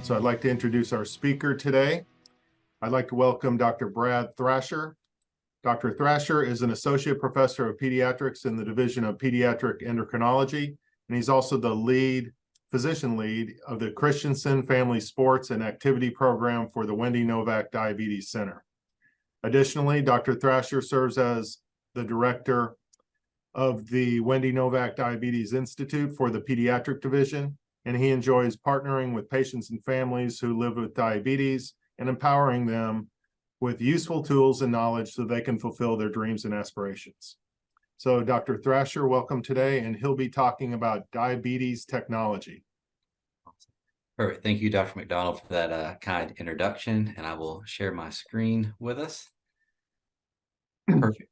So I'd like to introduce our speaker today. I'd like to welcome Dr. Brad Thrasher. Dr. Thrasher is an associate professor of pediatrics in the Division of Pediatric Endocrinology, and he's also the physician lead of the Christensen Family Sports and Activity Program for the Wendy Novak Diabetes Center. Additionally, Dr. Thrasher serves as the director of the Wendy Novak Diabetes Institute for the Pediatric Division, and he enjoys partnering with patients and families who live with diabetes and empowering them with useful tools and knowledge so they can fulfill their dreams and aspirations. So Dr. Thrasher, welcome today, and he'll be talking about diabetes technology. Perfect. Thank you, Dr. McDonald, for that kind introduction, and I will share my screen with us. Perfect.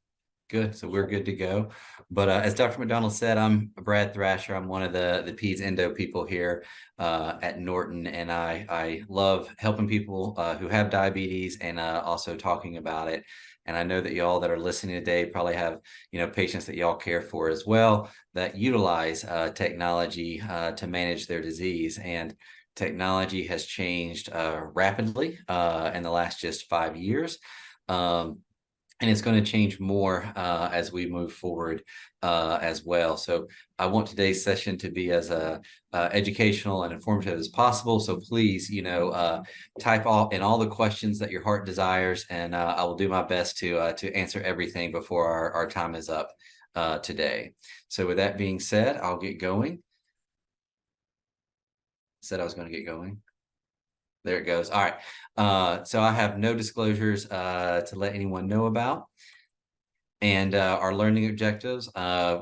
Good. So we're good to go. But as Dr. McDonald said, I'm Brad Thrasher. I'm one of the Peds Endo people here at Norton, and I love helping people who have diabetes and also talking about it. And I know that y'all that are listening today probably have, patients that y'all care for as well that utilize technology to manage their disease. And technology has changed rapidly in the last just 5 years. And it's going to change more as we move forward as well. So I want today's session to be as educational and informative as possible. So please, type in all the questions that your heart desires, and I will do my best to answer everything before our time is up today. So with that being said, I'll get going. Said I was going to get going. There it goes. All right. So I have no disclosures to let anyone know about. And our learning objectives,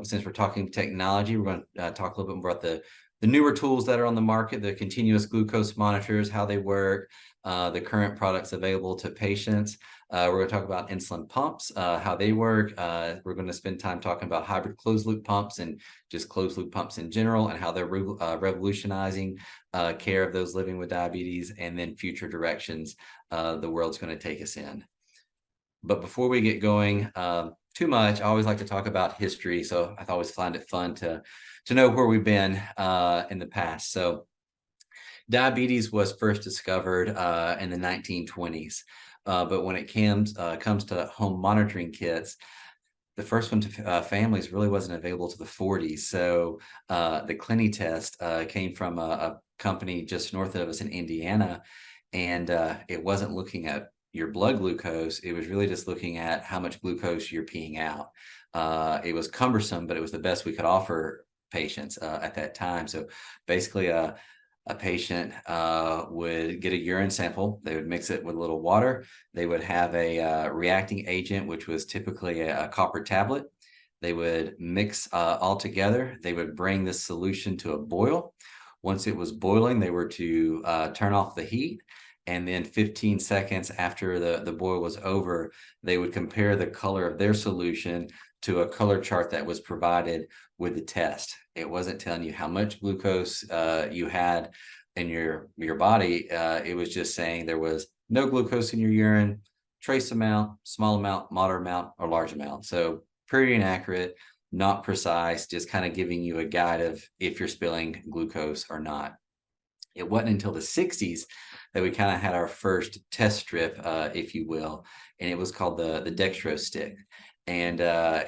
since we're talking technology, we're going to talk a little bit more about the newer tools that are on the market, the continuous glucose monitors, how they work, the current products available to patients. We're going to talk about insulin pumps, how they work. We're going to spend time talking about hybrid closed loop pumps and just closed loop pumps in general, and how they're revolutionizing care of those living with diabetes, and then future directions the world's going to take us in. But before we get going too much, I always like to talk about history. So I always find it fun to know where we've been in the past. So diabetes was first discovered in the 1920s. But when it comes to home monitoring kits, the first one to families really wasn't available to the 40s. So the Clini test came from a company just north of us in Indiana, and it wasn't looking at your blood glucose. It was really just looking at how much glucose you're peeing out. It was cumbersome, but it was the best we could offer patients at that time. So basically a patient would get a urine sample. They would mix it with a little water. They would have a reacting agent, which was typically a copper tablet. They would mix all together. They would bring this solution to a boil. Once it was boiling, they were to turn off the heat. And then 15 seconds after the boil was over, they would compare the color of their solution to a color chart that was provided with the test. It wasn't telling you how much glucose you had in your body. It was just saying there was no glucose in your urine, trace amount, small amount, moderate amount, or large amount. So pretty inaccurate, not precise, just kind of giving you a guide of if you're spilling glucose or not. It wasn't until the 60s that we kind of had our first test strip, if you will, and it was called the dextrose stick. And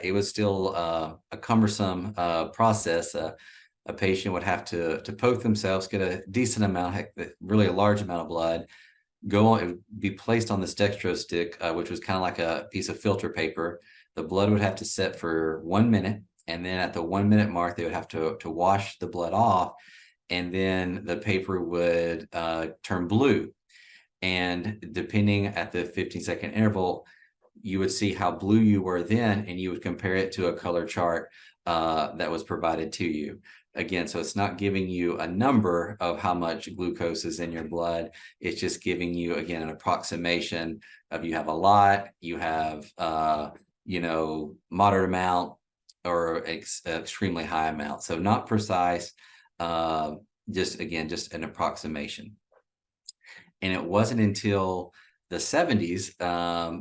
it was still a cumbersome process. A patient would have to poke themselves, get a decent amount, really a large amount of blood, go on, it would be placed on this dextrose stick, which was kind of like a piece of filter paper. The blood would have to set for 1 minute, and then at the 1 minute mark, they would have to wash the blood off, and then the paper would turn blue. And depending at the 15-second interval, you would see how blue you were then, and you would compare it to a color chart that was provided to you. Again, so it's not giving you a number of how much glucose is in your blood. It's just giving you, again, an approximation of you have a lot, you have, moderate amount, or extremely high amount. So not precise, just an approximation. And it wasn't until the 70s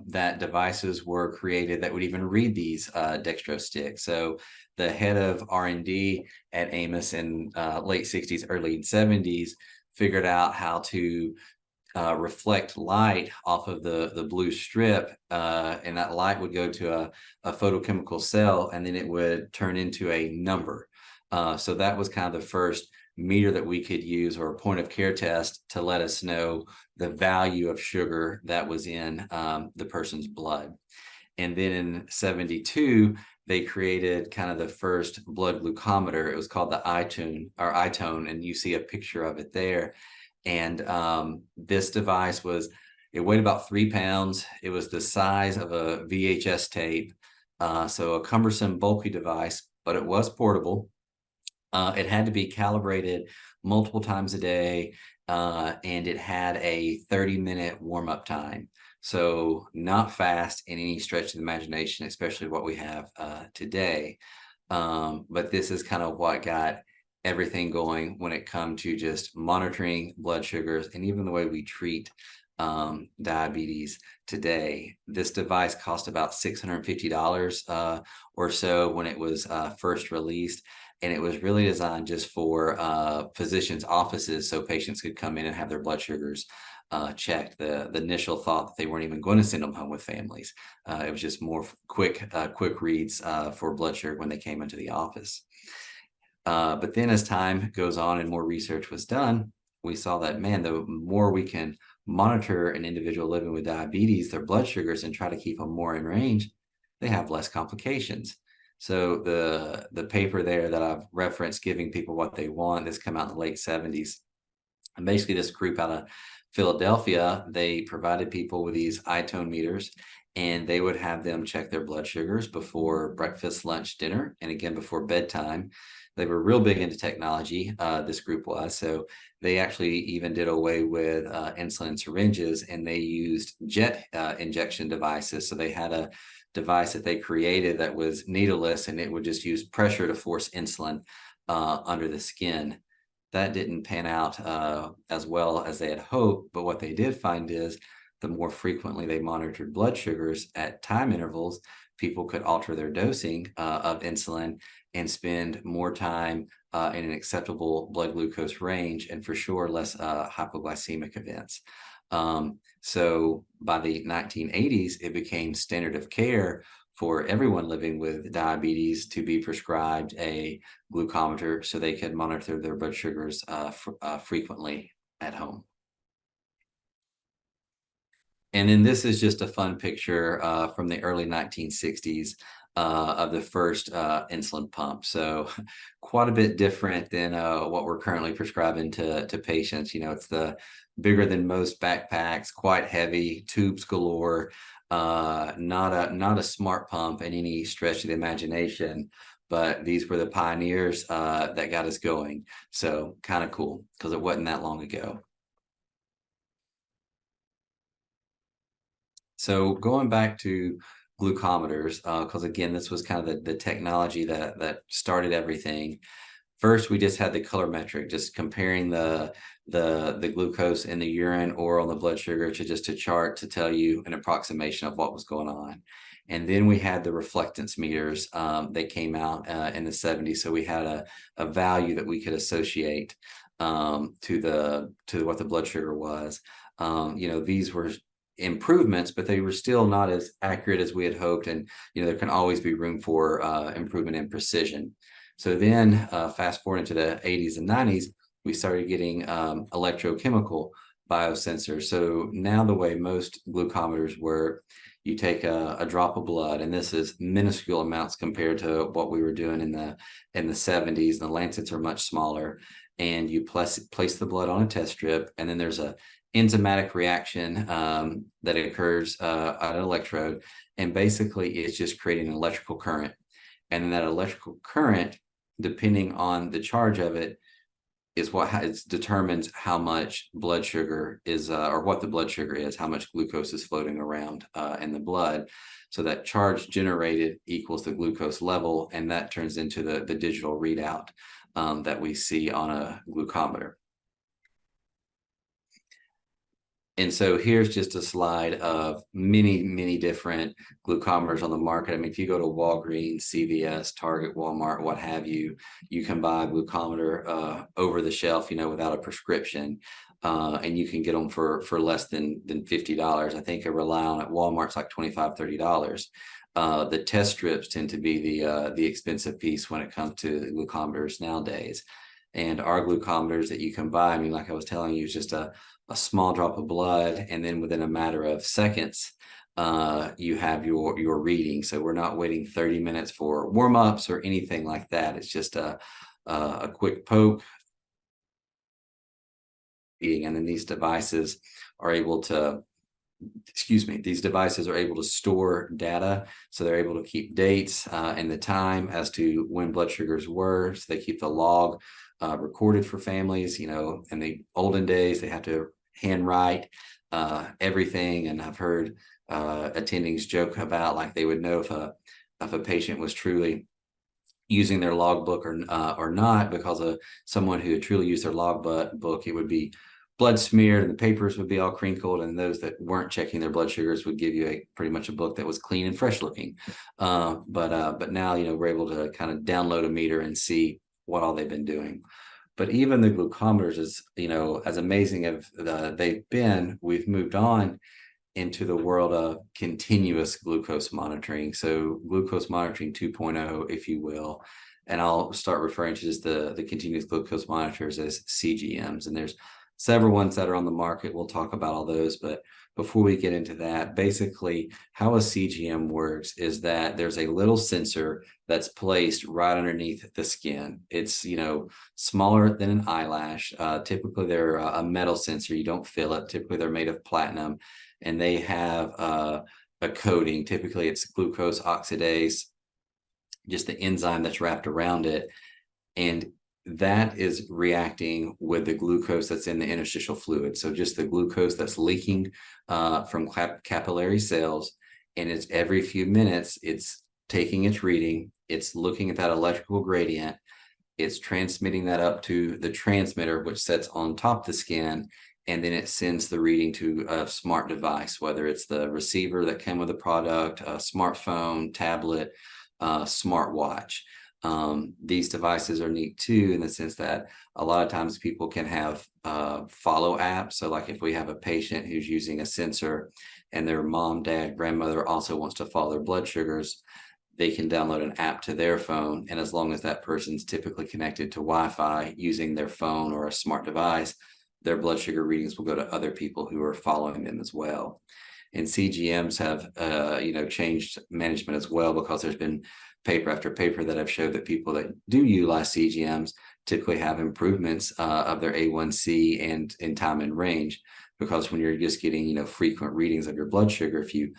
that devices were created that would even read these dextrose sticks. So the head of R&D at Amos in late 60s, early 70s figured out how to reflect light off of the blue strip, and that light would go to a photochemical cell, and then it would turn into a number. So that was kind of the first meter that we could use, or a point of care test, to let us know the value of sugar that was in the person's blood. And then in 72, they created kind of the first blood glucometer. It was called the iTone, and you see a picture of it there. And this device it weighed about 3 pounds. It was the size of a VHS tape. So a cumbersome, bulky device, but it was portable. It had to be calibrated multiple times a day, and it had a 30-minute warm-up time. So not fast in any stretch of the imagination, especially what we have today. But this is kind of what got everything going when it comes to just monitoring blood sugars, and even the way we treat diabetes today. This device cost about $650 or so when it was first released. And it was really designed just for physicians' offices, so patients could come in and have their blood sugars checked. The initial thought that they weren't even going to send them home with families. It was just more quick reads for blood sugar when they came into the office. But then as time goes on and more research was done, we saw that, man, the more we can monitor an individual living with diabetes, their blood sugars, and try to keep them more in range, they have less complications. So the paper there that I've referenced, Giving People What They Want, this came out in the late 70s. And basically this group out of Philadelphia, they provided people with these iTone meters, and they would have them check their blood sugars before breakfast, lunch, dinner, and again before bedtime. They were real big into technology, this group was. So they actually even did away with insulin syringes, and they used jet injection devices. So they had a device that they created that was needleless, and it would just use pressure to force insulin under the skin. That didn't pan out as well as they had hoped, but what they did find is the more frequently they monitored blood sugars at time intervals, people could alter their dosing of insulin and spend more time in an acceptable blood glucose range, and for sure less hypoglycemic events. So by the 1980s, it became standard of care for everyone living with diabetes to be prescribed a glucometer so they could monitor their blood sugars frequently at home. And then this is just a fun picture from the early 1960s of the first insulin pump. So quite a bit different than what we're currently prescribing to patients. You know, it's the bigger than most backpacks, quite heavy, tubes galore, not a smart pump in any stretch of the imagination, but these were the pioneers that got us going. So kind of cool, because it wasn't that long ago. So going back to glucometers, because again, this was kind of the technology that started everything. First, we just had the colorimetric, just comparing the glucose in the urine or on the blood sugar to just a chart to tell you an approximation of what was going on. And then we had the reflectance meters that came out in the 70s. So we had a value that we could associate to what the blood sugar was. You know, these were improvements, but they were still not as accurate as we had hoped. And, you know, there can always be room for improvement in precision. So then fast forward into the 80s and 90s, we started getting electrochemical biosensors. So now the way most glucometers work, you take a drop of blood, and this is minuscule amounts compared to what we were doing in the 70s. The lancets are much smaller, and you place the blood on a test strip, and then there's a enzymatic reaction that occurs at an electrode, and basically it's just creating an electrical current. And then that electrical current, depending on the charge of it, is what determines how much blood sugar is, or what the blood sugar is, how much glucose is floating around in the blood. So that charge generated equals the glucose level, and that turns into the digital readout that we see on a glucometer. And so here's just a slide of many different glucometers on the market. I mean, if you go to Walgreens, CVS, Target, Walmart, what have you, you can buy a glucometer over the shelf, without a prescription. And you can get them for less than $50. I think a Reliant at Walmart's like $25, $30. The test strips tend to be the expensive piece when it comes to glucometers nowadays. And our glucometers that you can buy, I mean, like I was telling you, is just a small drop of blood, and then within a matter of seconds, you have your reading. So we're not waiting 30 minutes for warm-ups or anything like that. It's just a quick poke, and then these devices are able to store data. So they're able to keep dates and the time as to when blood sugars were. So they keep the log recorded for families. In the olden days, they have to handwrite everything. And I've heard attendings joke about, like, they would know if a patient was truly using their logbook or not, because of someone who had truly used their logbook, it would be blood smeared and the papers would be all crinkled, and those that weren't checking their blood sugars would give you pretty much a book that was clean and fresh looking. But now, we're able to kind of download a meter and see what all they've been doing. But even the glucometers, as amazing as they've been, we've moved on into the world of continuous glucose monitoring. So glucose monitoring 2.0, if you will. And I'll start referring to just the continuous glucose monitors as CGMs. And there's several ones that are on the market. We'll talk about all those. But before we get into that, basically how a CGM works is that there's a little sensor that's placed right underneath the skin. It's, smaller than an eyelash. Typically, they're a metal sensor. You don't feel it. Typically, they're made of platinum, and they have a coating. Typically, it's glucose oxidase, just the enzyme that's wrapped around it. And that is reacting with the glucose that's in the interstitial fluid. So just the glucose that's leaking from capillary cells. And it's every few minutes, it's taking its reading. It's looking at that electrical gradient. It's transmitting that up to the transmitter, which sits on top of the skin. And then it sends the reading to a smart device, whether it's the receiver that came with the product, a smartphone, tablet, smartwatch. These devices are neat too, in the sense that a lot of times people can have follow apps. So like if we have a patient who's using a sensor and their mom, dad, grandmother also wants to follow their blood sugars, they can download an app to their phone. And as long as that person's typically connected to Wi-Fi using their phone or a smart device, their blood sugar readings will go to other people who are following them as well. And CGMs have, changed management as well, because there's been paper after paper that have showed that people that do utilize CGMs typically have improvements of their A1C and in time and range, because when you're just getting, frequent readings of your blood sugar, if you,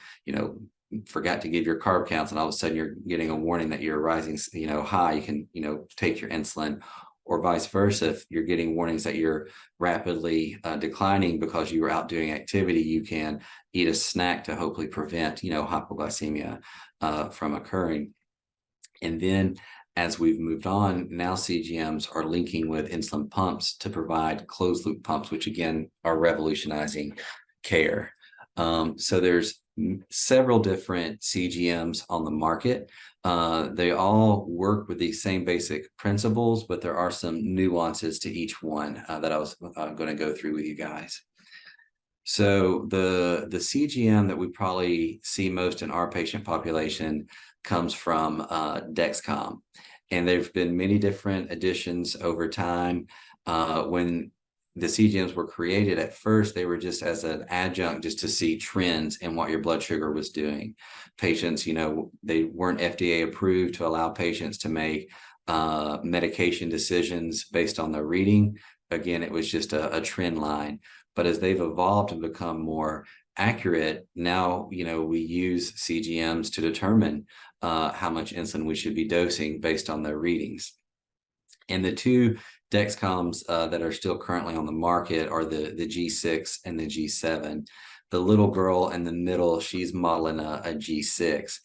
forgot to give your carb counts and all of a sudden you're getting a warning that you're rising, high, you can, take your insulin. Or vice versa, if you're getting warnings that you're rapidly declining because you were out doing activity, you can eat a snack to hopefully prevent, hypoglycemia from occurring. And then as we've moved on, now CGMs are linking with insulin pumps to provide closed loop pumps, which again are revolutionizing care. So there's several different CGMs on the market. They all work with these same basic principles, but there are some nuances to each one that I was going to go through with you guys. So the CGM that we probably see most in our patient population comes from Dexcom. And there've been many different additions over time. When the CGMs were created, at first, they were just as an adjunct just to see trends in what your blood sugar was doing. Patients, they weren't FDA approved to allow patients to make medication decisions based on their reading. Again, it was just a trend line. But as they've evolved and become more accurate, now, we use CGMs to determine how much insulin we should be dosing based on their readings. And the two Dexcoms that are still currently on the market are the G6 and the G7. The little girl in the middle, she's modeling a G6.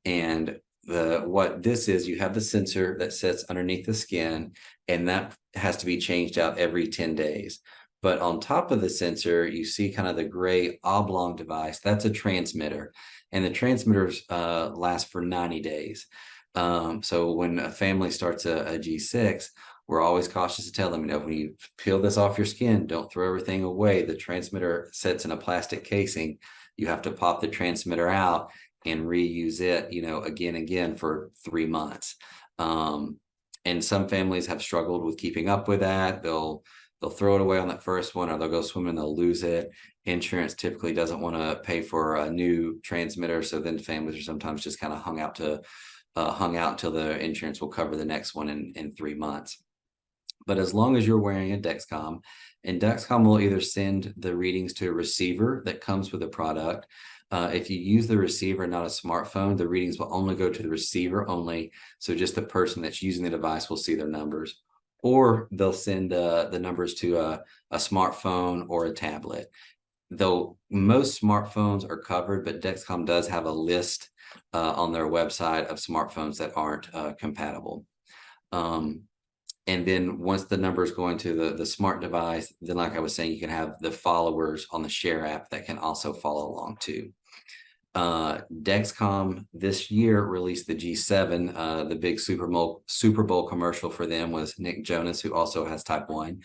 And what this is, you have the sensor that sits underneath the skin, and that has to be changed out every 10 days. But on top of the sensor, you see kind of the gray oblong device. That's a transmitter, and the transmitters last for 90 days. So when a family starts a G6, we're always cautious to tell them, when you peel this off your skin, don't throw everything away. The transmitter sits in a plastic casing. You have to pop the transmitter out and reuse it, again and again for 3 months. And some families have struggled with keeping up with that. They'll throw it away on that first one, or they'll go swimming, they'll lose it. Insurance typically doesn't want to pay for a new transmitter, so then families are sometimes just kind of hung out until the insurance will cover the next one in 3 months. But as long as you're wearing a Dexcom, and Dexcom will either send the readings to a receiver that comes with the product. If you use the receiver, not a smartphone, the readings will only go to the receiver only. So just the person that's using the device will see their numbers, or they'll send the numbers to a smartphone or a tablet. Though most smartphones are covered, but Dexcom does have a list on their website of smartphones that aren't compatible. And then once the numbers go into the smart device, then like I was saying, you can have the followers on the Share app that can also follow along too. Dexcom this year released the G7. The big Super Bowl commercial for them was Nick Jonas, who also has type 1,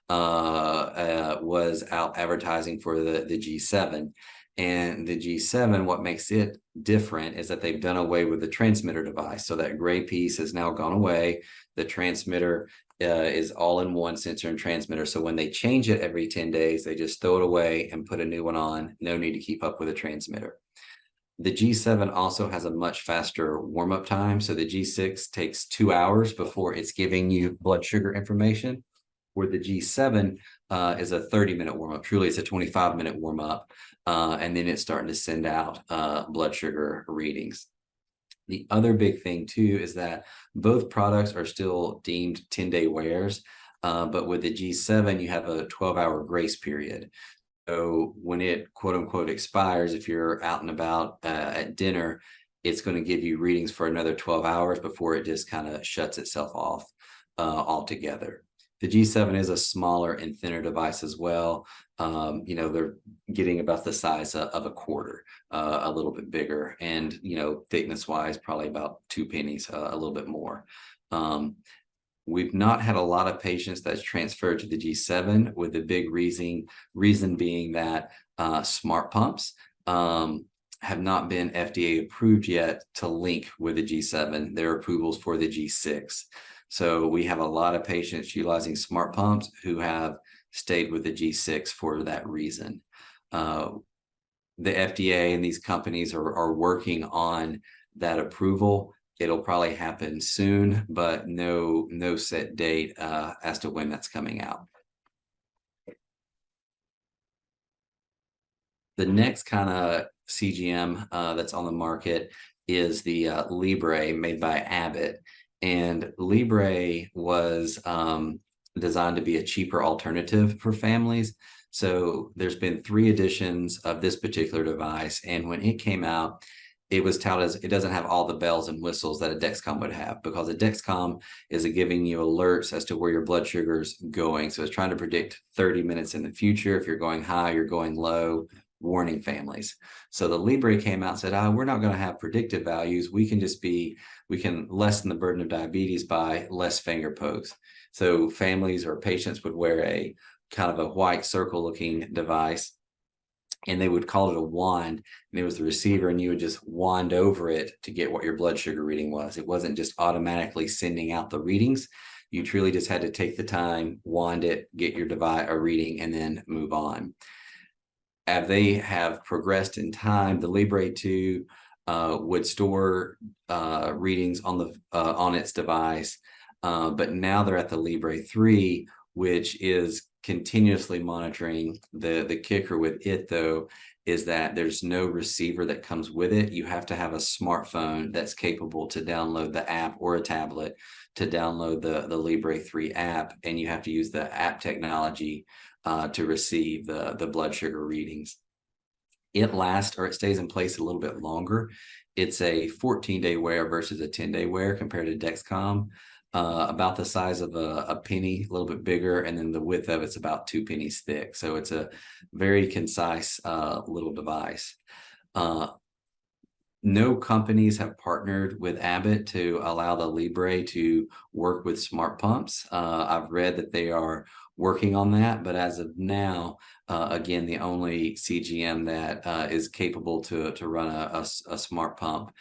was out advertising for the G7. And the G7, what makes it different is that they've done away with the transmitter device. So that gray piece has now gone away. The transmitter is all in one sensor and transmitter. So when they change it every 10 days, they just throw it away and put a new one on. No need to keep up with a transmitter. The G7 also has a much faster warm-up time. So the G6 takes 2 hours before it's giving you blood sugar information, where the G7 is a 30-minute warm-up. Truly, it's a 25-minute warm-up. And then it's starting to send out blood sugar readings. The other big thing too is that both products are still deemed 10-day wears, but with the G7, you have a 12-hour grace period. So when it quote unquote expires, if you're out and about at dinner, it's going to give you readings for another 12 hours before it just kind of shuts itself off altogether. The G7 is a smaller and thinner device as well. They're getting about the size of a quarter, a little bit bigger, and thickness wise, probably about 2 pennies, a little bit more. We've not had a lot of patients that's transferred to the G7, with the big reason being that smart pumps have not been FDA approved yet to link with the G7. Their approvals for the G6. So we have a lot of patients utilizing smart pumps who have stayed with the G6 for that reason. The FDA and these companies are working on that approval. It'll probably happen soon, but no set date as to when that's coming out. The next kind of CGM that's on the market is the Libre, made by Abbott. And Libre was designed to be a cheaper alternative for families. So there's been 3 editions of this particular device. And when it came out, it was touted as it doesn't have all the bells and whistles that a Dexcom would have, because a Dexcom is giving you alerts as to where your blood sugar is going. So it's trying to predict 30 minutes in the future. If you're going high, you're going low, warning families. So the Libre came out and said, we're not going to have predictive values. We can lessen the burden of diabetes by less finger pokes. So families or patients would wear a kind of a white circle looking device, and they would call it a wand, and it was the receiver, and you would just wand over it to get what your blood sugar reading was. It wasn't just automatically sending out the readings. You truly just had to take the time, wand it, get your device or reading, and then move on. As they have progressed in time, the Libre 2 would store readings on its device, but now they're at the Libre 3, which is continuously monitoring. The kicker with it, though, is that there's no receiver that comes with it. You have to have a smartphone that's capable to download the app, or a tablet to download the Libre 3 app, and you have to use the app technology to receive the blood sugar readings. It stays in place a little bit longer. It's a 14-day wear versus a 10-day wear compared to Dexcom. about the size of a penny, a little bit bigger, and then the width of it's about 2 pennies thick. So it's a very concise little device. No companies have partnered with Abbott to allow the Libre to work with smart pumps. I've read that they are working on that, but as of now, again, the only CGM that is capable to run a smart pump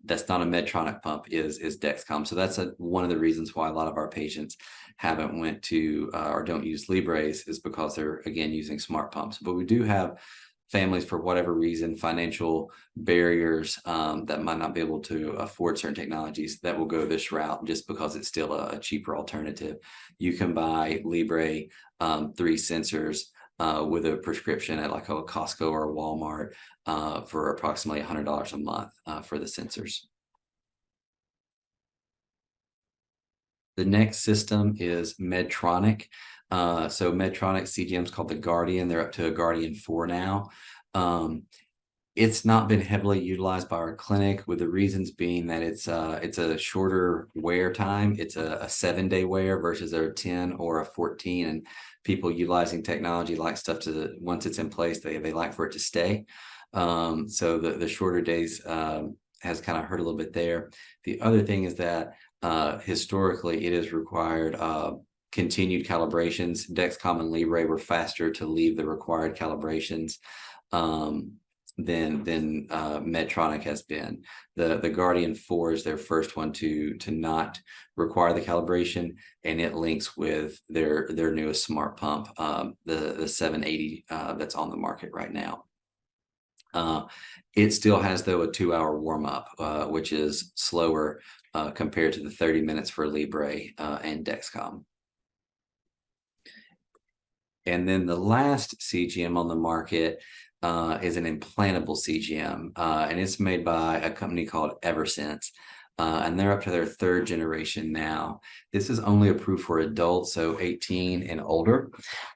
that's not a Medtronic pump is Dexcom. So that's one of the reasons why a lot of our patients haven't went to or don't use Libres, is because they're, again, using smart pumps. But we do have families, for whatever reason, financial barriers, that might not be able to afford certain technologies, that will go this route just because it's still a cheaper alternative. You can buy Libre 3 sensors with a prescription at like a Costco or a Walmart for approximately $100 a month for the sensors. The next system is Medtronic. So Medtronic CGM is called the Guardian. They're up to a Guardian 4 now. It's not been heavily utilized by our clinic, with the reasons being that it's a shorter wear time. It's a 7-day wear versus a 10 or a 14. And people utilizing technology like stuff to, once it's in place, they like for it to stay. So the shorter days has kind of hurt a little bit there. The other thing is that historically it has required continued calibrations. Dexcom and Libre were faster to leave the required calibrations than Medtronic has been. The Guardian 4 is their first one to not require the calibration, and it links with their newest smart pump, the 780 that's on the market right now. It still has, though, a 2-hour warm-up, which is slower compared to the 30 minutes for Libre and Dexcom. And then the last CGM on the market is an implantable CGM, and it's made by a company called Eversense, and they're up to their 3rd generation now. This is only approved for adults, so 18 and older,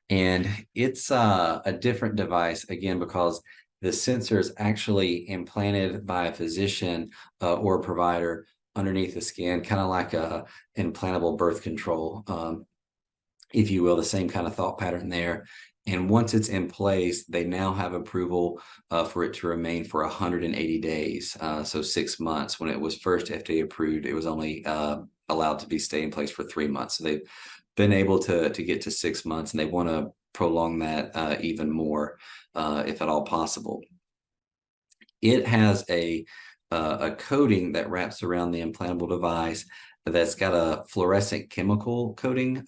and it's a different device, again, because the sensor is actually implanted by a physician or a provider underneath the skin, kind of like a implantable birth control, if you will, the same kind of thought pattern there. And once it's in place, they now have approval for it to remain for 180 days, so 6 months. When it was first FDA approved, it was only allowed to stay in place for 3 months. So they've been able to get to 6 months, and they want to prolong that even more, if at all possible. It has a coating that wraps around the implantable device that's got a fluorescent chemical coating,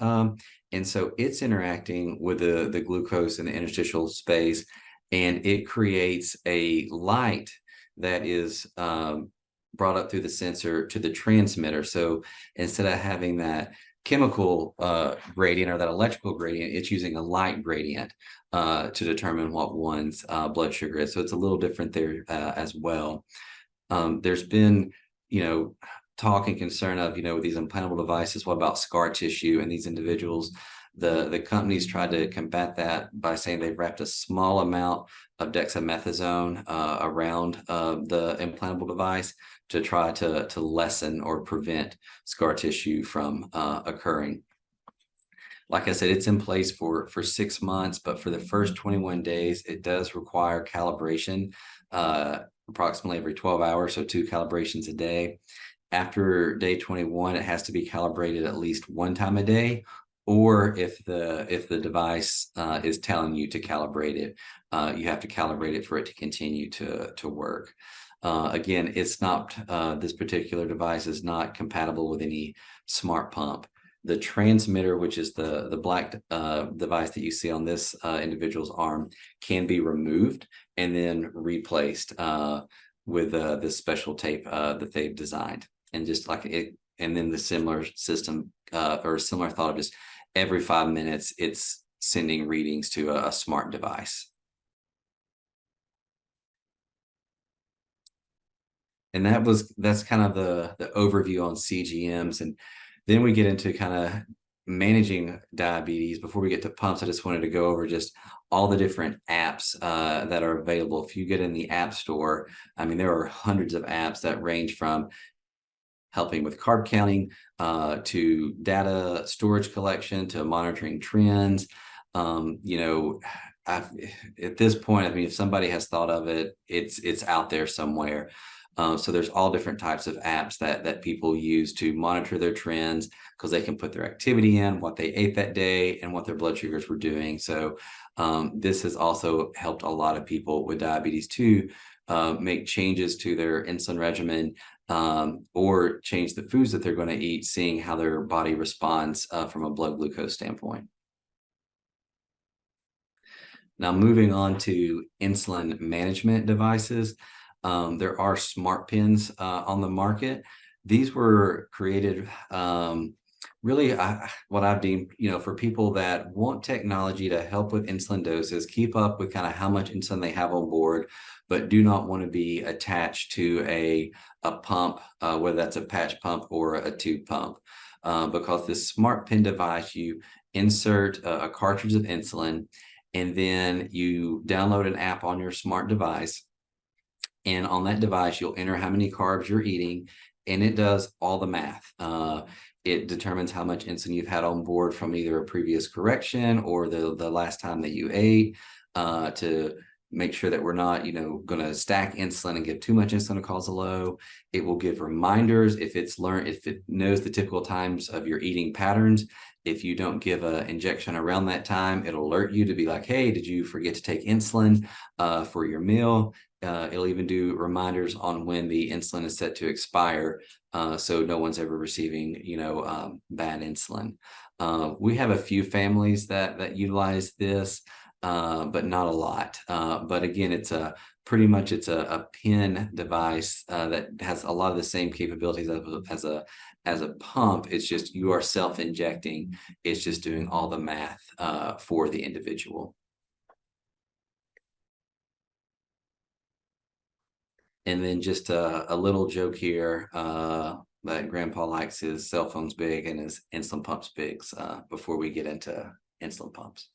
and so it's interacting with the glucose in the interstitial space, and it creates a light that is brought up through the sensor to the transmitter. So instead of having that chemical gradient or that electrical gradient, it's using a light gradient to determine what one's blood sugar is. So it's a little different there as well. There's been, talk and concern of, with these implantable devices, what about scar tissue in these individuals? The companies tried to combat that by saying they've wrapped a small amount of dexamethasone around the implantable device to try to lessen or prevent scar tissue from occurring. Like I said, it's in place for 6 months, but for the first 21 days, it does require calibration approximately every 12 hours, so 2 calibrations a day. After day 21, it has to be calibrated at least 1 time a day, or if the device is telling you to calibrate it, you have to calibrate it for it to continue to work. Again, it's not this particular device is not compatible with any smart pump. The transmitter, which is the black device that you see on this individual's arm, can be removed and then replaced with this special tape that they've designed. And just like it, and then the similar system or similar thought of just every 5 minutes, it's sending readings to a smart device. And that's kind of the overview on CGMs. And then we get into kind of managing diabetes. Before we get to pumps, I just wanted to go over just all the different apps that are available. If you get in the App Store, I mean, there are hundreds of apps that range from helping with carb counting, to data storage collection, to monitoring trends. At this point, I mean, if somebody has thought of it, it's out there somewhere. So there's all different types of apps that people use to monitor their trends, because they can put their activity in, what they ate that day, and what their blood sugars were doing. So this has also helped a lot of people with diabetes to make changes to their insulin regimen, or change the foods that they're going to eat, seeing how their body responds from a blood glucose standpoint. Now, moving on to insulin management devices, there are smart pens on the market. These were created really what I've deemed, for people that want technology to help with insulin doses, keep up with kind of how much insulin they have on board, but do not want to be attached to a pump, whether that's a patch pump or a tube pump. Because this smart pen device, you insert a cartridge of insulin, and then you download an app on your smart device. And on that device, you'll enter how many carbs you're eating, and it does all the math. It determines how much insulin you've had on board from either a previous correction or the last time that you ate, to make sure that we're not, going to stack insulin and give too much insulin to cause a low. It will give reminders if it knows the typical times of your eating patterns. If you don't give an injection around that time, it'll alert you to be like, hey, did you forget to take insulin for your meal? It'll even do reminders on when the insulin is set to expire, so no one's ever receiving, bad insulin. We have a few families that utilize this, but not a lot. But again, it's pretty much a pen device that has a lot of the same capabilities as a pump. It's just you are self-injecting. It's just doing all the math for the individual. And then just a little joke here that Grandpa likes his cell phones big and his insulin pumps big, before we get into insulin pumps.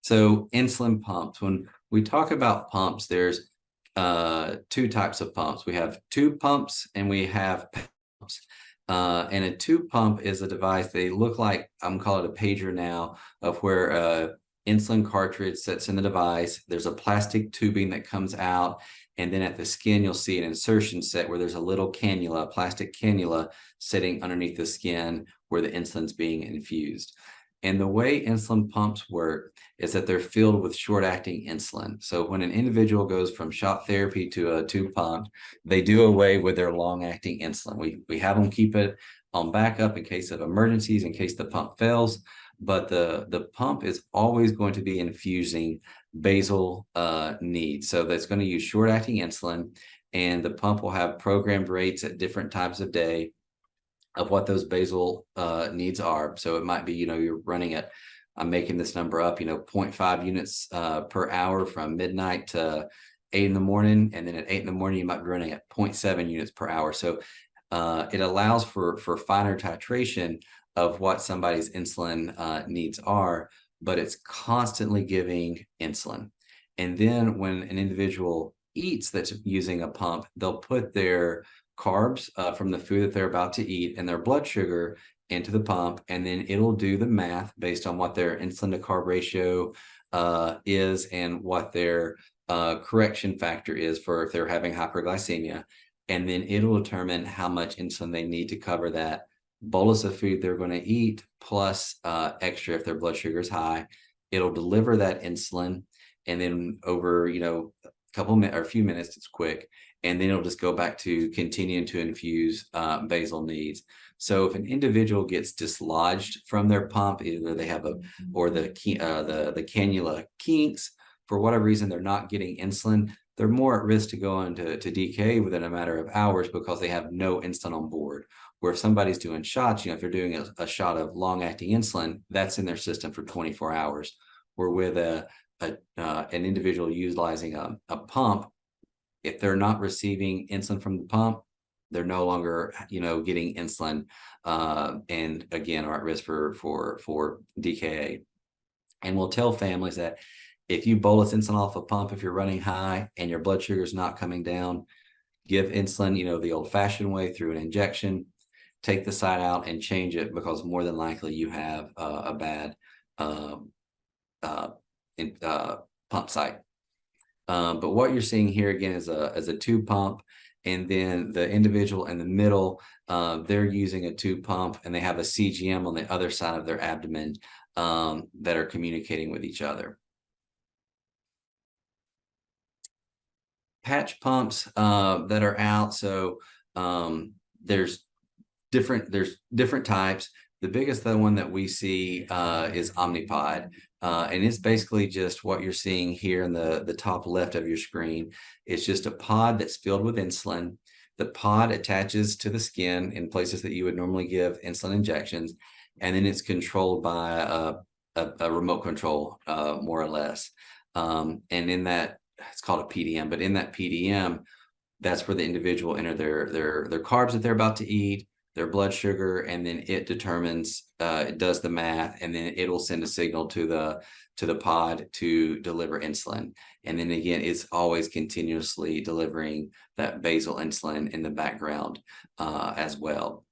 So insulin pumps, when we talk about pumps, there's two types of pumps. We have tube pumps and we have pumps. And a tube pump is a device, they look like, I'm calling it a pager now, of where insulin cartridge sits in the device. There's a plastic tubing that comes out, and then at the skin you'll see an insertion set where there's a little cannula, plastic cannula, sitting underneath the skin where the insulin's being infused. And the way insulin pumps work is that they're filled with short-acting insulin. So when an individual goes from shot therapy to a tube pump, they do away with their long-acting insulin. We have them keep it on backup in case of emergencies, in case the pump fails. But the pump is always going to be infusing basal needs. So that's going to use short-acting insulin, and the pump will have programmed rates at different times of day of what those basal needs are. So it might be, you're running at, I'm making this number up, 0.5 units per hour from midnight to 8 in the morning. And then at 8 in the morning, you might be running at 0.7 units per hour. So it allows for finer titration of what somebody's insulin needs are, but it's constantly giving insulin. And then when an individual eats that's using a pump, they'll put their carbs from the food that they're about to eat and their blood sugar into the pump, and then it'll do the math based on what their insulin to carb ratio is and what their correction factor is for if they're having hyperglycemia. And then it'll determine how much insulin they need to cover that bolus of food they're going to eat, plus extra if their blood sugar is high. It'll deliver that insulin, and then over a couple minutes or a few minutes, it's quick, and then it'll just go back to continuing to infuse basal needs. So if an individual gets dislodged from their pump, either they have the cannula kinks, for whatever reason they're not getting insulin, they're more at risk to go into DKA within a matter of hours because they have no insulin on board. Where if somebody's doing shots, if they're doing a shot of long-acting insulin, that's in their system for 24 hours. Where with an individual utilizing a pump, if they're not receiving insulin from the pump, they're no longer, getting insulin, and again are at risk for DKA. And we'll tell families that if you bolus insulin off a pump, if you're running high and your blood sugar is not coming down, give insulin, the old-fashioned way through an injection, take the site out and change it, because more than likely you have a bad pump site. But what you're seeing here again is a tube pump, and then the individual in the middle, they're using a tube pump, and they have a CGM on the other side of their abdomen that are communicating with each other. Patch pumps that are out. So there's different types. The biggest one that we see is Omnipod. And it's basically just what you're seeing here in the top left of your screen. It's just a pod that's filled with insulin. The pod attaches to the skin in places that you would normally give insulin injections, and then it's controlled by a remote control, more or less. And in that, it's called a PDM, but in that PDM, that's where the individual enter their carbs that they're about to eat, their blood sugar, and then it determines, it does the math, and then it'll send a signal to the pod to deliver insulin. And then again, it's always continuously delivering that basal insulin in the background as well.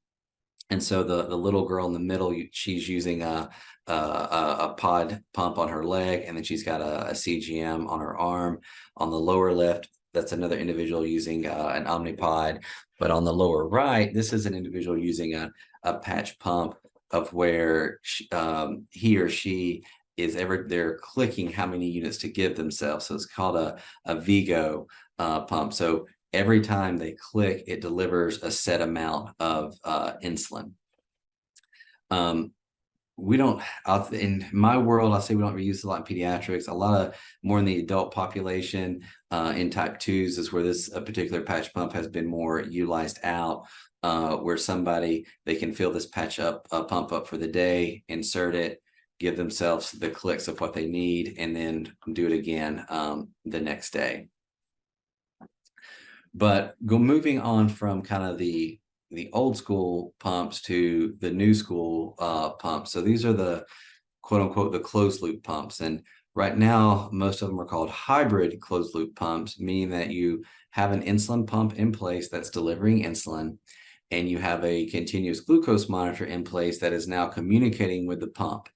And so the little girl in the middle, she's using a pod pump on her leg, and then she's got a CGM on her arm. On the lower left, that's another individual using an Omnipod. But on the lower right, this is an individual using a patch pump, of where he or she is they're clicking how many units to give themselves. So it's called a Vigo pump. So every time they click, it delivers a set amount of insulin. We don't, in my world, I say we don't use a lot in pediatrics. A lot of more in the adult population, in type 2s is where this particular patch pump has been more utilized out, where they can fill this pump up for the day, insert it, give themselves the clicks of what they need, and then do it again the next day. But moving on from kind of the old school pumps to the new school pumps. So these are the quote unquote the closed loop pumps. And right now, most of them are called hybrid closed loop pumps, meaning that you have an insulin pump in place that's delivering insulin, and you have a continuous glucose monitor in place that is now communicating with the pump.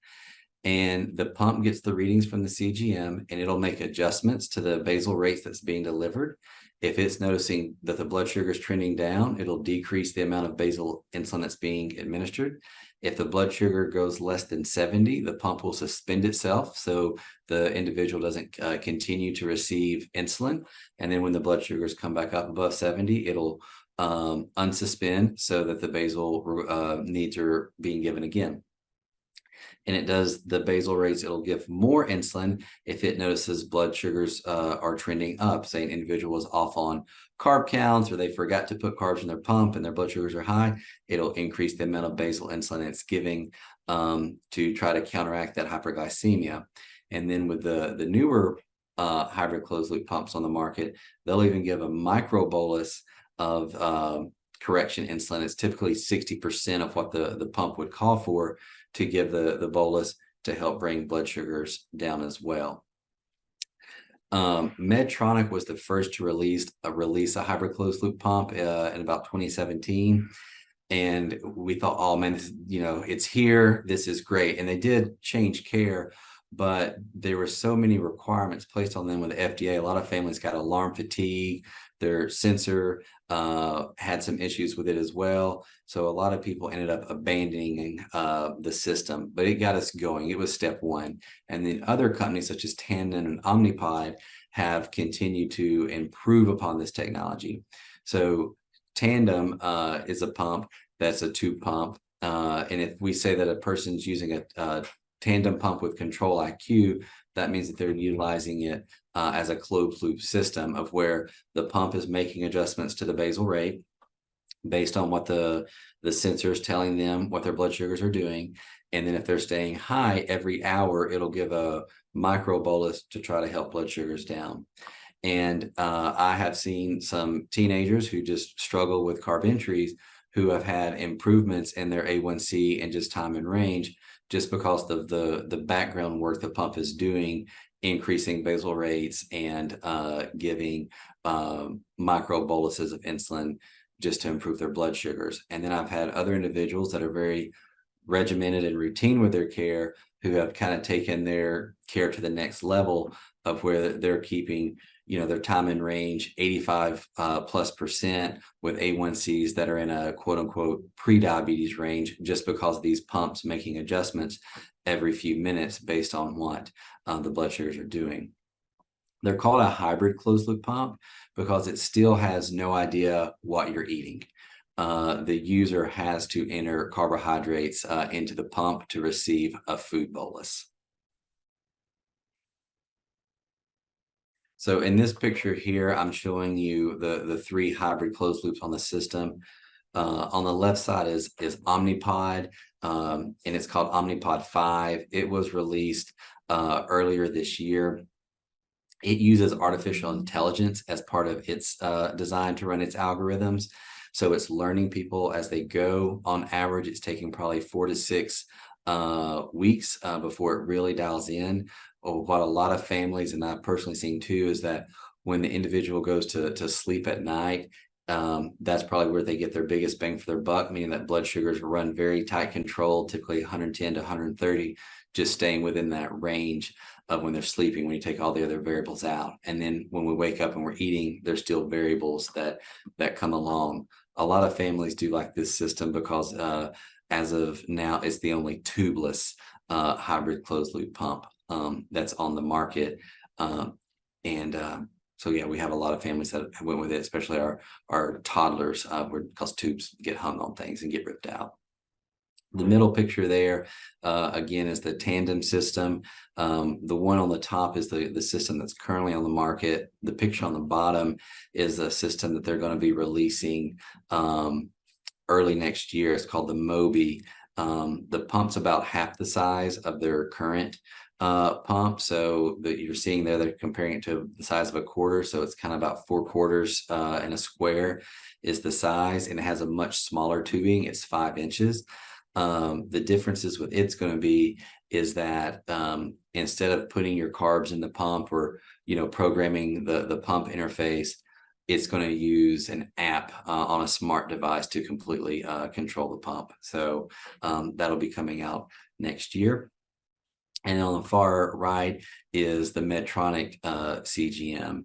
And the pump gets the readings from the CGM, and it'll make adjustments to the basal rates that's being delivered. If it's noticing that the blood sugar is trending down, it'll decrease the amount of basal insulin that's being administered. If the blood sugar goes less than 70, the pump will suspend itself, so the individual doesn't continue to receive insulin. And then when the blood sugars come back up above 70, it'll unsuspend, so that the basal needs are being given again. And it does the basal rates. It'll give more insulin if it notices blood sugars are trending up. Say an individual was off on carb counts, or they forgot to put carbs in their pump and their blood sugars are high, it'll increase the amount of basal insulin it's giving to try to counteract that hyperglycemia. And then with the newer hybrid closed loop pumps on the market, they'll even give a micro bolus of correction insulin. It's typically 60% of what the pump would call for, to give the bolus to help bring blood sugars down as well. Medtronic was the first to release a hybrid closed loop pump in about 2017. And we thought, oh man, it's here, this is great. And they did change care, but there were so many requirements placed on them with the FDA. A lot of families got alarm fatigue. Their sensor had some issues with it as well. So a lot of people ended up abandoning the system, but it got us going. It was step one. And then other companies such as Tandem and Omnipod have continued to improve upon this technology. So Tandem is a pump that's a tube pump. And if we say that a person's using a Tandem pump with Control IQ, that means that they're utilizing it as a closed loop system, of where the pump is making adjustments to the basal rate based on what the sensor is telling them what their blood sugars are doing. And then if they're staying high, every hour, it'll give a micro bolus to try to help blood sugars down. And I have seen some teenagers who just struggle with carb entries who have had improvements in their A1C and just time in range, just because of the background work the pump is doing increasing basal rates and giving micro boluses of insulin just to improve their blood sugars. And then I've had other individuals that are very regimented and routine with their care who have kind of taken their care to the next level of where they're keeping, their time in range 85 plus% with A1Cs that are in a quote unquote pre-diabetes range, just because of these pumps making adjustments every few minutes based on what the blood sugars are doing. They're called a hybrid closed loop pump because it still has no idea what you're eating. The user has to enter carbohydrates into the pump to receive a food bolus. So in this picture here, I'm showing you the 3 hybrid closed loops on the system. On the left side is Omnipod, and it's called Omnipod 5. It was released earlier this year. It uses artificial intelligence as part of its design to run its algorithms. So it's learning people as they go. On average, it's taking probably 4 to 6 weeks before it really dials in. What a lot of families, and I've personally seen too, is that when the individual goes to sleep at night, that's probably where they get their biggest bang for their buck, meaning that blood sugars run very tight control, typically 110 to 130, just staying within that range of when they're sleeping, when you take all the other variables out. And then when we wake up and we're eating, there's still variables that come along. A lot of families do like this system because as of now, it's the only tubeless hybrid closed loop pump that's on the market. So yeah, we have a lot of families that went with it, especially our toddlers, because tubes get hung on things and get ripped out. The middle picture there, again, is the tandem system. The one on the top is the system that's currently on the market. The picture on the bottom is a system that they're going to be releasing early next year. It's called the Mobi. The pump's about half the size of their current pump. So that you're seeing there, they're comparing it to the size of a quarter. So it's kind of about 4 quarters in a square is the size, and it has a much smaller tubing. It's 5 inches. The differences with it's going to be is that instead of putting your carbs in the pump or programming the pump interface, it's going to use an app on a smart device to completely control the pump. So that'll be coming out next year. And on the far right is the Medtronic CGM.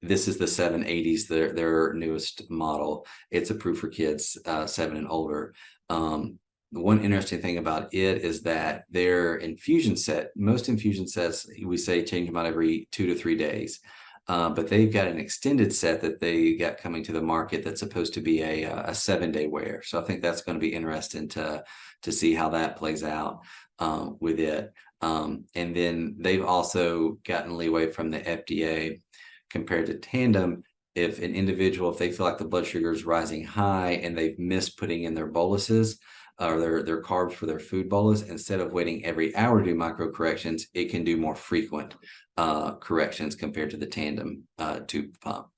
This is the 780s, their newest model. It's approved for kids 7 and older. One interesting thing about it is that their infusion set, most infusion sets, we say change them out every 2 to 3 days. But they've got an extended set that they got coming to the market that's supposed to be a 7-day wear. So I think that's going to be interesting to see how that plays out with it. And then they've also gotten leeway from the FDA compared to Tandem. If an individual, if they feel like the blood sugar is rising high and they've missed putting in their boluses or their carbs for their food bolus, instead of waiting every hour to do micro corrections, it can do more frequent corrections compared to the Tandem tube pump.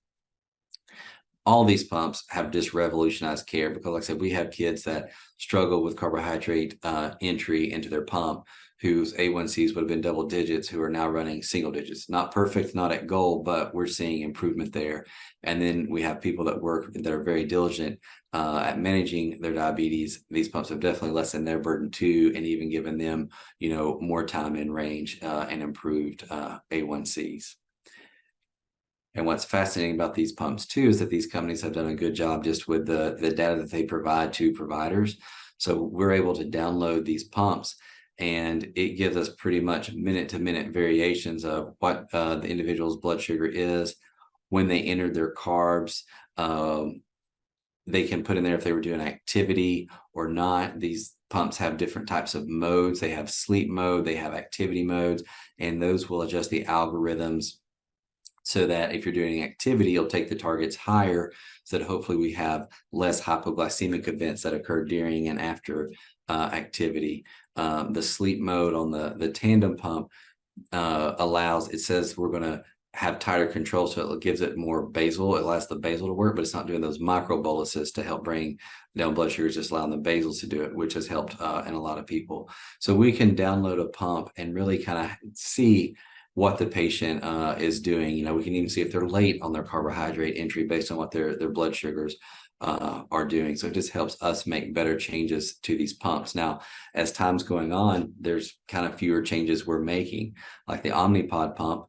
All these pumps have just revolutionized care because, like I said, we have kids that struggle with carbohydrate entry into their pump, whose A1Cs would have been double digits, who are now running single digits. Not perfect, not at goal, but we're seeing improvement there. And then we have people that are very diligent at managing their diabetes. These pumps have definitely lessened their burden too, and even given them, more time in range and improved A1Cs. And what's fascinating about these pumps too is that these companies have done a good job just with the data that they provide to providers. So we're able to download these pumps, and it gives us pretty much minute-to-minute variations of what the individual's blood sugar is when they entered their carbs. They can put in there if they were doing activity or not. These pumps have different types of modes. They have sleep mode, they have activity modes, and those will adjust the algorithms so that if you're doing activity, you'll take the targets higher, so that hopefully we have less hypoglycemic events that occur during and after activity. The sleep mode on the Tandem pump allows, it says we're going to have tighter control, so it gives it more basal. It allows the basal to work, but it's not doing those micro boluses to help bring down blood sugars, just allowing the basals to do it, which has helped in a lot of people. So we can download a pump and really kind of see what the patient is doing. We can even see if they're late on their carbohydrate entry based on what their blood sugars are doing. So it just helps us make better changes to these pumps. Now, as time's going on, there's kind of fewer changes we're making, like the Omnipod pump.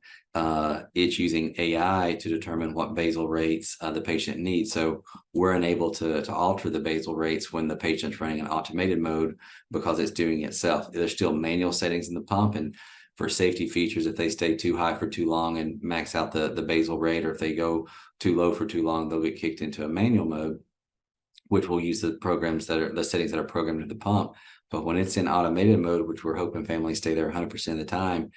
It's using AI to determine what basal rates the patient needs. So we're unable to alter the basal rates when the patient's running an automated mode because it's doing it itself. There's still manual settings in the pump, and for safety features, if they stay too high for too long and max out the basal rate, or if they go too low for too long, they'll get kicked into a manual mode, which will use the programs that are the settings that are programmed to the pump. But when it's in automated mode, which we're hoping families stay there 100% of the time,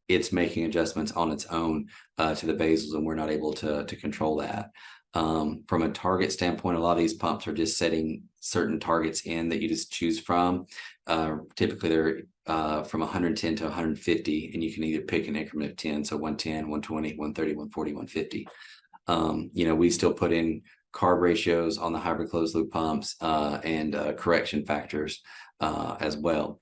it's making adjustments on its own to the basals, and we're not able to control that. From a target standpoint, a lot of these pumps are just setting certain targets in that you just choose from. Typically, they're from 110 to 150, and you can either pick an increment of 10, so 110, 120, 130, 140, 150. We still put in carb ratios on the hybrid closed loop pumps and correction factors as well.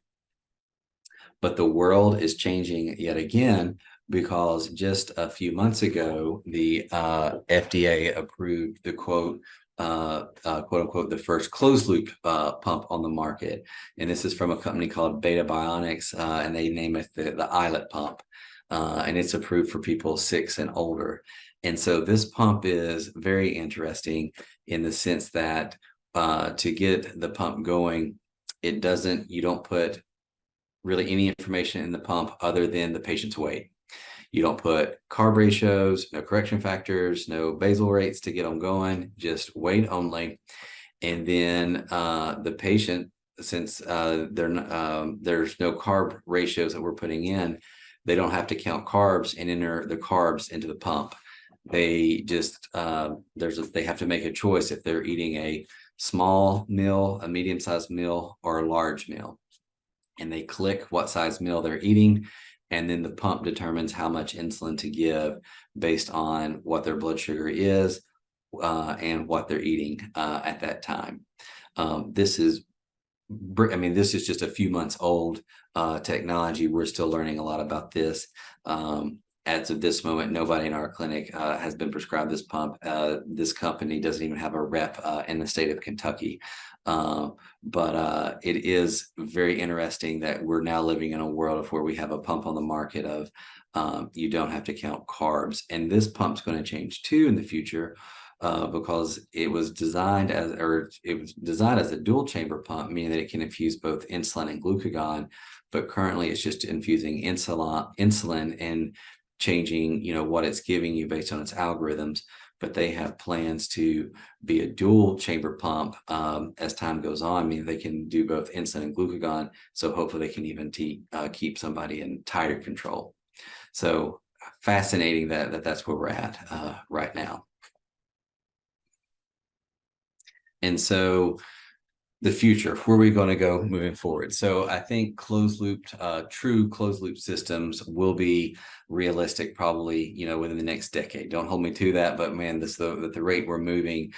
But the world is changing yet again, because just a few months ago, the FDA approved the quote unquote, the first closed loop pump on the market. And this is from a company called Beta Bionics, and they name it the iLet pump. And it's approved for people 6 and older. And so this pump is very interesting in the sense that to get the pump going, you don't put really any information in the pump other than the patient's weight. You don't put carb ratios, no correction factors, no basal rates to get them going, just weight only. And then the patient, since there's no carb ratios that we're putting in, they don't have to count carbs and enter the carbs into the pump. They just they have to make a choice if they're eating a small meal, a medium-sized meal, or a large meal. And they click what size meal they're eating, and then the pump determines how much insulin to give based on what their blood sugar is and what they're eating at that time. This is just a few months old technology. We're still learning a lot about this. As of this moment, nobody in our clinic has been prescribed this pump. This company doesn't even have a rep in the state of Kentucky. But it is very interesting that we're now living in a world of where we have a pump on the market of you don't have to count carbs. And this pump's going to change too in the future because it was designed as a dual chamber pump, meaning that it can infuse both insulin and glucagon. But currently, it's just infusing insulin and changing, what it's giving you based on its algorithms. But they have plans to be a dual chamber pump as time goes on, meaning they can do both insulin and glucagon. So hopefully they can even keep somebody in tighter control. So fascinating that's where we're at right now. And so the future, where are we going to go moving forward? So I think true closed loop systems will be realistic probably, within the next decade. Don't hold me to that, but man, the rate we're moving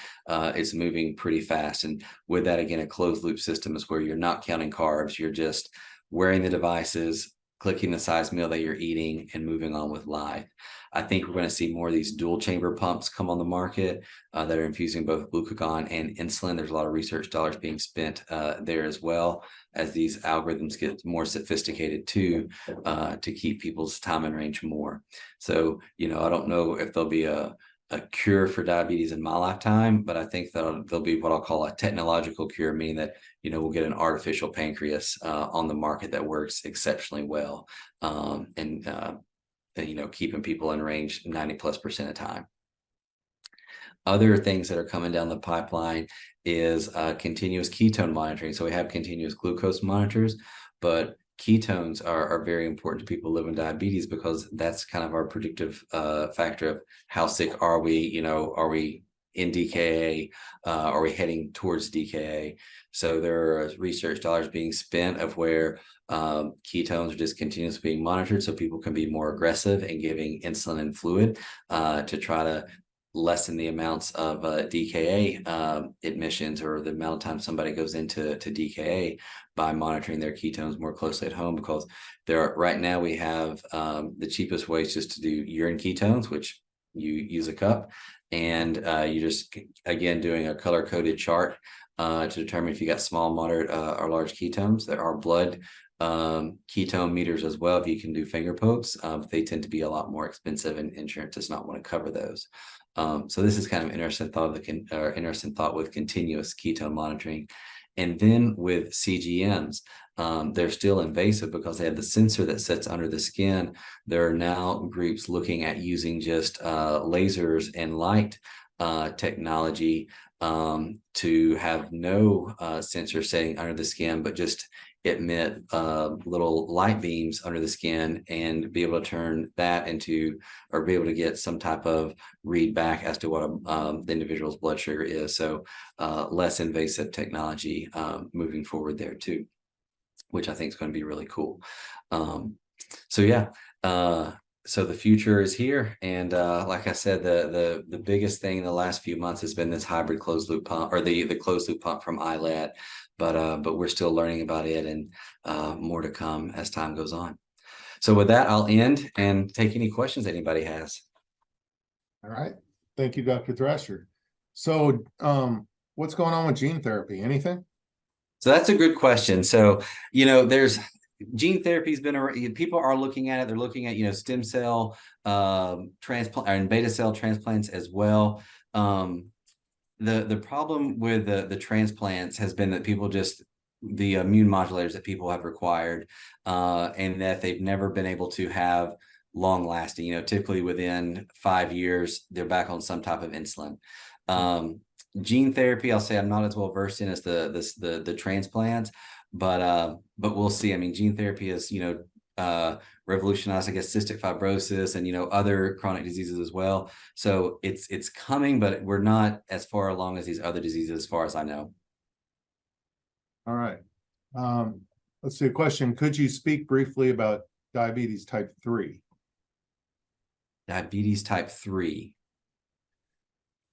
is moving pretty fast. And with that, again, a closed loop system is where you're not counting carbs. You're just wearing the devices, clicking the size meal that you're eating, and moving on with life. I think we're going to see more of these dual chamber pumps come on the market that are infusing both glucagon and insulin. There's a lot of research dollars being spent there as well, as these algorithms get more sophisticated too, to keep people's time in range more. So, I don't know if there'll be a cure for diabetes in my lifetime, but I think that there'll be what I'll call a technological cure, meaning that, we'll get an artificial pancreas on the market that works exceptionally well, and keeping people in range 90+% of the time. Other things that are coming down the pipeline is continuous ketone monitoring. So we have continuous glucose monitors, but ketones are very important to people living with diabetes, because that's kind of our predictive factor of how sick are we, are we in DKA? Are we heading towards DKA? So there are research dollars being spent of where ketones are just continuously being monitored, so people can be more aggressive in giving insulin and fluid to try to lessen the amounts of DKA admissions, or the amount of time somebody goes into DKA, by monitoring their ketones more closely at home. Because right now we have the cheapest way is just to do urine ketones, which you use a cup, and you just, again, doing a color-coded chart to determine if you got small, moderate, or large ketones. There are blood ketone meters as well if you can do finger pokes. They tend to be a lot more expensive, and insurance does not want to cover those. So this is kind of interesting thought with continuous ketone monitoring. And then with CGMs, they're still invasive because they have the sensor that sits under the skin. There are now groups looking at using just lasers and light technology to have no sensor setting under the skin, but just emit little light beams under the skin, and be able to turn that into, or be able to get some type of read back as to what the individual's blood sugar is. So less invasive technology moving forward there too, which I think is going to be really cool. So yeah, so the future is here, and like I said, the biggest thing in the last few months has been this hybrid closed loop pump, or the closed loop pump from iLet. But we're still learning about it, and more to come as time goes on. So with that, I'll end and take any questions anybody has. All right. Thank you, Dr. Thrasher. So what's going on with gene therapy? Anything? So that's a good question. So, there's gene therapy has been, people are looking at it. They're looking at, stem cell transplant and beta cell transplants as well. The problem with the transplants has been that people the immune modulators that people have required, and that they've never been able to have long lasting. Typically within 5 years, they're back on some type of insulin. Gene therapy, I'll say I'm not as well versed in as the transplants, but we'll see. I mean, gene therapy is revolutionized, I guess, cystic fibrosis and other chronic diseases as well. So it's coming, but we're not as far along as these other diseases, as far as I know. All right. Let's see a question. Could you speak briefly about diabetes type 3? Diabetes type 3.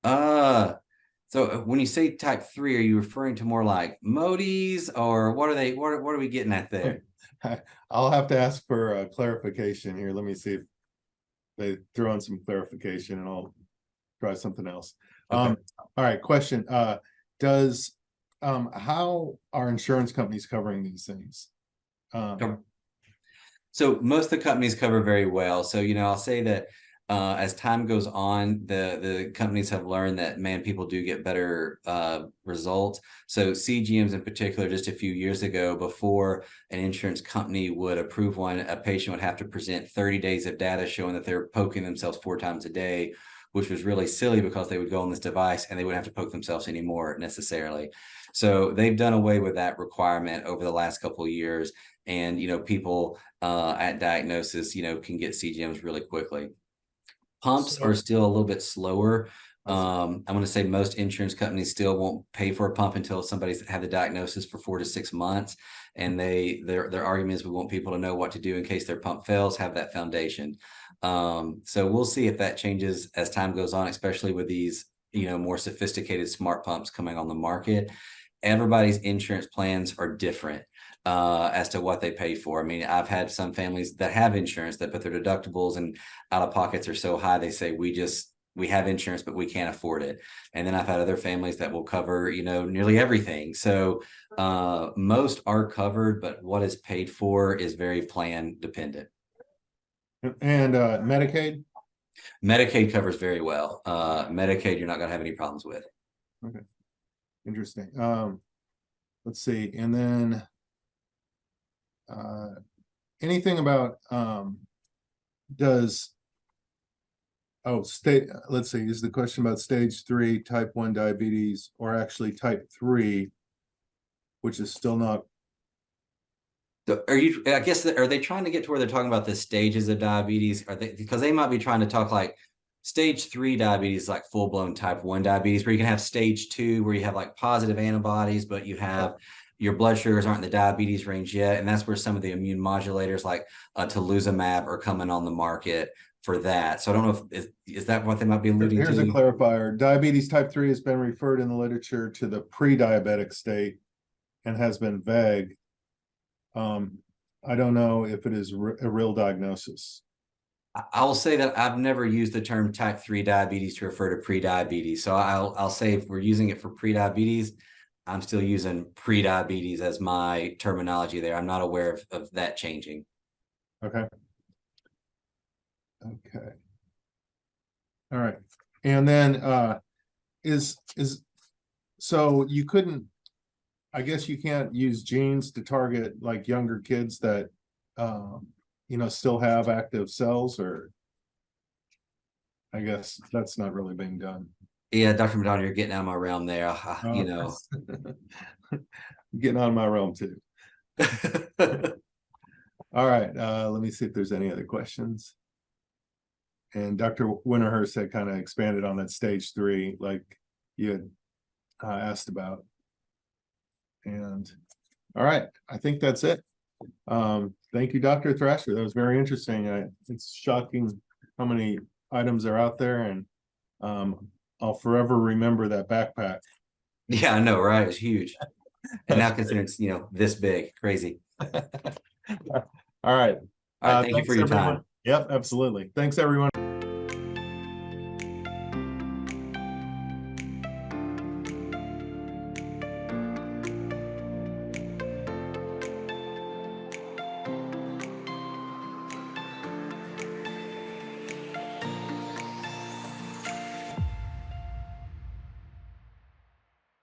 So when you say type 3, are you referring to more like MODIs, or what are they? What are we getting at there? I'll have to ask for clarification here. Let me see if they throw in some clarification, and I'll try something else. Okay. All right. Question. How are insurance companies covering these things? So most of the companies cover very well. So, I'll say that as time goes on, the companies have learned that, man, people do get better results. So CGMs in particular, just a few years ago, before an insurance company would approve one, a patient would have to present 30 days of data showing that they're poking themselves 4 times a day, which was really silly because they would go on this device and they wouldn't have to poke themselves anymore necessarily. So they've done away with that requirement over the last couple of years. And, people at diagnosis, can get CGMs really quickly. Pumps are still a little bit slower. I'm going to say most insurance companies still won't pay for a pump until somebody's had the diagnosis for 4 to 6 months. And their argument is, we want people to know what to do in case their pump fails, have that foundation. So we'll see if that changes as time goes on, especially with these, more sophisticated smart pumps coming on the market. Everybody's insurance plans are different as to what they pay for. I mean, I've had some families that have insurance but their deductibles and out-of-pockets are so high, they say, we have insurance, but we can't afford it. And then I've had other families that will cover, nearly everything. So most are covered, but what is paid for is very plan dependent. And Medicaid? Medicaid covers very well. Medicaid, you're not going to have any problems with. Okay. Interesting. Let's see. And then anything about let's see, is the question about stage 3 type 1 diabetes, or actually type 3, which is still not. I guess, are they trying to get to where they're talking about the stages of diabetes? Are they, because they might be trying to talk like Stage 3 diabetes is like full-blown type 1 diabetes, where you can have stage 2, where you have like positive antibodies, but you have your blood sugars aren't in the diabetes range yet. And that's where some of the immune modulators like toluzumab are coming on the market for that. So I don't know if is that what they might be alluding Here's a to? clarifier. Diabetes type 3 has been referred in the literature to the pre-diabetic state and has been vague. I don't know if it is a real diagnosis. I will say that I've never used the term type 3 diabetes to refer to pre-diabetes. So I'll say if we're using it for pre-diabetes, I'm still using pre-diabetes as my terminology there. I'm not aware of that changing. Okay. Okay. All right. And then so you couldn't, I guess you can't use genes to target like younger kids that still have active cells, or I guess that's not really being done. Yeah, Dr. Madonna, you're getting out of my realm there. Getting out of my realm too. All right, let me see if there's any other questions. And Dr. Winterhurst had kind of expanded on that stage 3, like you had asked about. And all right, I think that's it. Thank you, Dr. Thrasher. That was very interesting. It's shocking how many items are out there, and I'll forever remember that backpack. Yeah, I know, right? It's huge. And now considering it's, this big, crazy. All right. All right, thank you for your everyone. time. Yep, absolutely. Thanks, everyone.